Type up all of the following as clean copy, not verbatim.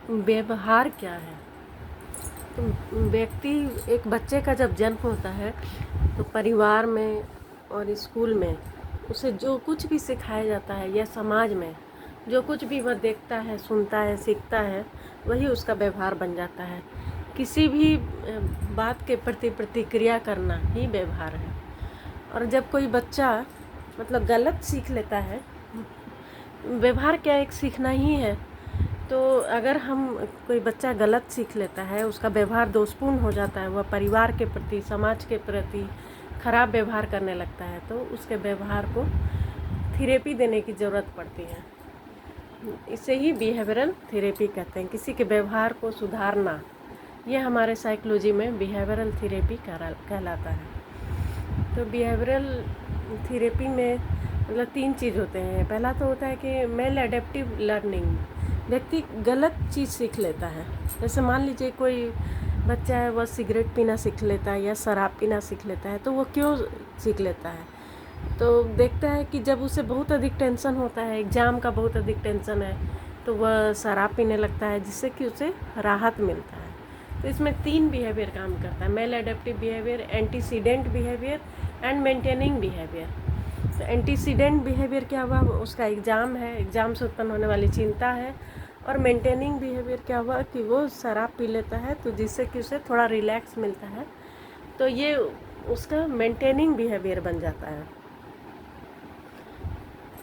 व्यवहार क्या है? तो व्यक्ति, एक बच्चे का जब जन्म होता है तो परिवार में और स्कूल में उसे जो कुछ भी सिखाया जाता है या समाज में जो कुछ भी वह देखता है, सुनता है, सीखता है, वही उसका व्यवहार बन जाता है। किसी भी बात के प्रति प्रतिक्रिया करना ही व्यवहार है। और जब कोई बच्चा मतलब गलत सीख लेता है, व्यवहार क्या एक सीखना ही है, तो अगर हम कोई बच्चा गलत सीख लेता है, उसका व्यवहार दोषपूर्ण हो जाता है, वह परिवार के प्रति, समाज के प्रति खराब व्यवहार करने लगता है, तो उसके व्यवहार को थेरेपी देने की ज़रूरत पड़ती है। इसे ही बिहेवियरल थेरेपी कहते हैं, किसी के व्यवहार को सुधारना। ये हमारे साइकोलॉजी में बिहेवियरल थेरेपी कहलाता है। तो बिहेवियरल थेरेपी में मतलब 3 चीज़ होते हैं। पहला तो होता है कि मेल एडेप्टिव लर्निंग, व्यक्ति गलत चीज़ सीख लेता है। जैसे मान लीजिए कोई बच्चा है, वह सिगरेट पीना सीख लेता है या शराब पीना सीख लेता है, तो वो क्यों सीख लेता है? तो देखता है कि जब उसे बहुत अधिक टेंशन होता है, एग्ज़ाम का बहुत अधिक टेंशन है, तो वह शराब पीने लगता है, जिससे कि उसे राहत मिलता है। तो इसमें 3 बिहेवियर काम करता है: maladaptive behaviour, antecedent behaviour and maintaining behaviour. तो एंटीसीडेंट बिहेवियर क्या हुआ? उसका एग्ज़ाम है, एग्ज़ाम से उत्पन्न होने वाली चिंता है। और मेंटेनिंग बिहेवियर क्या हुआ कि वो शराब पी लेता है, तो जिससे कि उसे थोड़ा रिलैक्स मिलता है, तो ये उसका मेंटेनिंग बिहेवियर बन जाता है।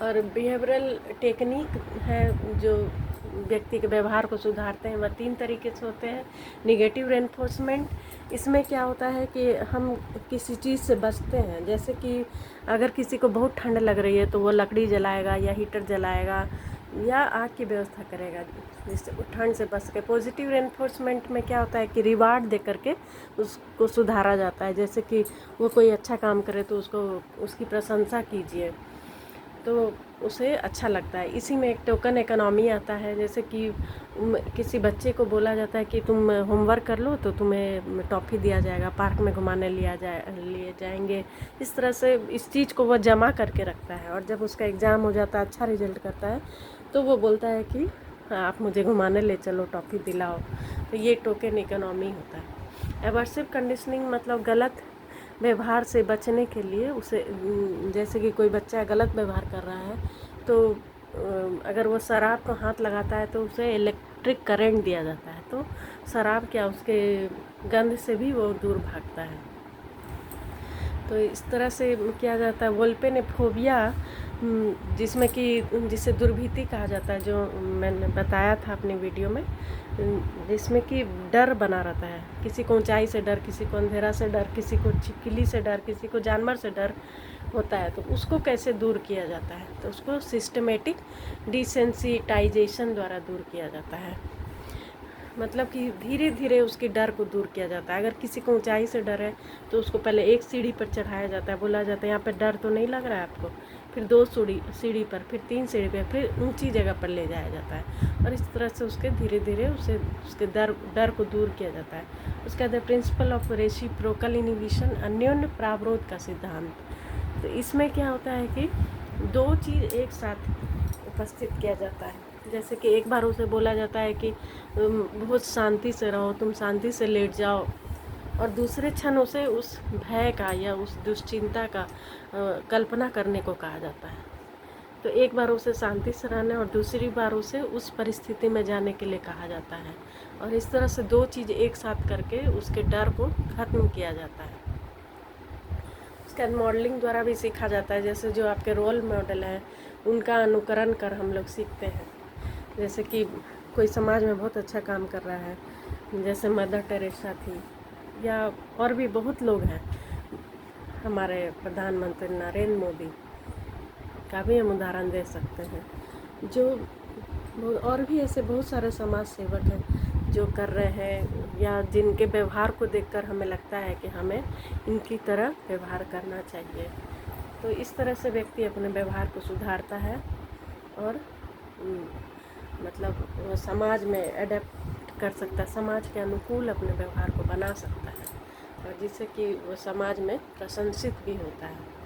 और बिहेवियरल टेक्निक है जो व्यक्ति के व्यवहार को सुधारते हैं, वह 3 तरीके से होते हैं। निगेटिव रेनफोर्समेंट, इसमें क्या होता है कि हम किसी चीज़ से बचते हैं। जैसे कि अगर किसी को बहुत ठंड लग रही है तो वो लकड़ी जलाएगा या हीटर जलाएगा या आग की व्यवस्था करेगा, जिससे वो ठंड से बच सके। पॉजिटिव रेनफोर्समेंट में क्या होता है कि रिवार्ड दे करके उसको सुधारा जाता है। जैसे कि वो कोई अच्छा काम करे तो उसको उसकी प्रशंसा कीजिए, तो उसे अच्छा लगता है। इसी में एक टोकन इकोनॉमी आता है। जैसे कि किसी बच्चे को बोला जाता है कि तुम होमवर्क कर लो तो तुम्हें टॉफ़ी दिया जाएगा, पार्क में घुमाने लिए जाएंगे। इस तरह से इस चीज़ को वह जमा करके रखता है, और जब उसका एग्ज़ाम हो जाता है, अच्छा रिजल्ट करता है, तो वो बोलता है कि हाँ, आप मुझे घुमाने ले चलो, टॉफ़ी दिलाओ। तो ये टोकन इकोनॉमी होता है। एवर्सिव कंडीशनिंग मतलब गलत व्यवहार से बचने के लिए उसे, जैसे कि कोई बच्चा गलत व्यवहार कर रहा है, तो अगर वो शराब को हाथ लगाता है तो उसे इलेक्ट्रिक करंट दिया जाता है, तो शराब क्या, उसके गंध से भी वो दूर भागता है। तो इस तरह से किया जाता है। वोल्पेनोफोबिया, जिसमें कि जिसे दुर्भीति कहा जाता है, जो मैंने बताया था अपनी वीडियो में, जिसमें कि डर बना रहता है। किसी को ऊंचाई से डर, किसी को अंधेरा से डर, किसी को छिपकली से डर, किसी को जानवर से डर होता है। तो उसको कैसे दूर किया जाता है? तो उसको सिस्टमेटिक डिसेंसिटाइजेशन द्वारा दूर किया जाता है। मतलब कि धीरे धीरे उसके डर को दूर किया जाता है। अगर किसी को ऊंचाई से डर है तो उसको पहले एक सीढ़ी पर चढ़ाया जाता है, बोला जाता है यहाँ पर डर तो नहीं लग रहा है आपको, फिर 2 सीढ़ी पर, फिर 3 सीढ़ी पर, फिर ऊंची जगह पर ले जाया जाता है, और इस तरह से उसके धीरे धीरे उसके डर को दूर किया जाता है। उसके बाद प्रिंसिपल ऑफ रेसिप्रोकल इनहिबिशन, अन्योन्य प्रावरोध का सिद्धांत। तो इसमें क्या होता है कि 2 चीज़ एक साथ उपस्थित किया जाता है। जैसे कि एक बार उसे बोला जाता है कि बहुत शांति से रहो, तुम शांति से लेट जाओ, और दूसरे क्षण उसे उस भय का या उस दुश्चिंता का कल्पना करने को कहा जाता है। तो एक बार उसे शांति से रहने और दूसरी बार उसे उस परिस्थिति में जाने के लिए कहा जाता है, और इस तरह से 2 चीज़ एक साथ करके उसके डर को खत्म किया जाता है। उसके बाद मॉडलिंग द्वारा भी सीखा जाता है। जैसे जो आपके रोल मॉडल हैं उनका अनुकरण कर हम लोग सीखते हैं। जैसे कि कोई समाज में बहुत अच्छा काम कर रहा है, जैसे मदर टेरेसा थी, या और भी बहुत लोग हैं, हमारे प्रधानमंत्री नरेंद्र मोदी का भी हम उदाहरण दे सकते हैं। जो और भी ऐसे बहुत सारे समाज सेवक हैं जो कर रहे हैं, या जिनके व्यवहार को देखकर हमें लगता है कि हमें इनकी तरह व्यवहार करना चाहिए। तो इस तरह से व्यक्ति अपने व्यवहार को सुधारता है और मतलब समाज में एडेप्ट कर सकता है, समाज के अनुकूल अपने व्यवहार को बना सकता है, और जिससे कि वो समाज में प्रशंसित भी होता है।